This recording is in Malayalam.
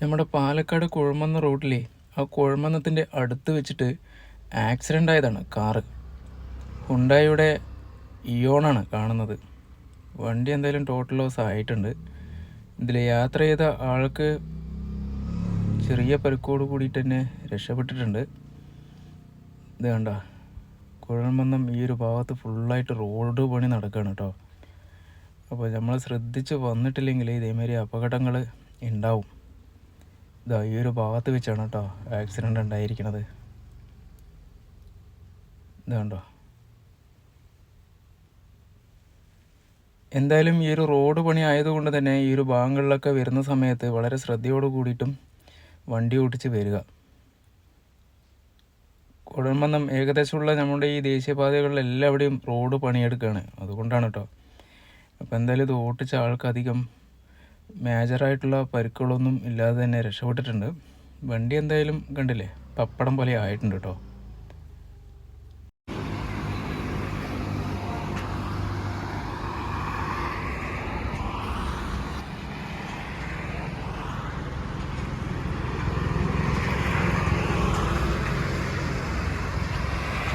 നമ്മുടെ പാലക്കാട് കുഴമന്ന റോഡിലെ ആ കുഴമന്നത്തിൻ്റെ അടുത്ത് വെച്ചിട്ട് ആക്സിഡൻ്റ് ആയതാണ് കാറ്. ഹുണ്ടായിയുടെ ഇയോണാണ് കാണുന്നത്. വണ്ടി എന്തായാലും ടോട്ടൽ ലോസ് ആയിട്ടുണ്ട്. ഇതിൽ യാത്ര ചെയ്ത ആൾക്ക് ചെറിയ പരിക്കോട് കൂടിയിട്ട് തന്നെ രക്ഷപ്പെട്ടിട്ടുണ്ട്. ഇത് കണ്ട, കുഴൽമന്നം ഈ ഒരു ഭാഗത്ത് ഫുള്ളായിട്ട് റോഡ് പണി നടക്കുകയാണ് കേട്ടോ. അപ്പോൾ നമ്മൾ ശ്രദ്ധിച്ച് വന്നിട്ടില്ലെങ്കിൽ ഇതേമാതിരി അപകടങ്ങൾ ഉണ്ടാവും. ഇതാ ഈ ഒരു ഭാഗത്ത് വെച്ചാണ് കേട്ടോ ആക്സിഡൻ്റ് ഉണ്ടായിരിക്കുന്നത്. ഇത് കണ്ടോ. എന്തായാലും ഈ ഒരു റോഡ് പണി ആയതുകൊണ്ട് തന്നെ ഈ ഒരു ഭാഗങ്ങളിലൊക്കെ വരുന്ന സമയത്ത് വളരെ ശ്രദ്ധയോട് കൂടിയിട്ടും വണ്ടി ഓടിച്ച് വരിക. കുഴൽമന്നം ഏകദേശമുള്ള നമ്മുടെ ഈ ദേശീയപാതകളിൽ എല്ലാവിടെയും റോഡ് പണിയെടുക്കുകയാണ്, അതുകൊണ്ടാണ് കേട്ടോ. അപ്പോൾ എന്തായാലും ഇത് ഓട്ടിച്ച ആൾക്കധികം മേജറായിട്ടുള്ള പരിക്കുകളൊന്നും ഇല്ലാതെ തന്നെ രക്ഷപ്പെട്ടിട്ടുണ്ട്. വണ്ടി എന്തായാലും കണ്ടില്ലേ, പപ്പടം പോലെ ആയിട്ടുണ്ട് കേട്ടോ.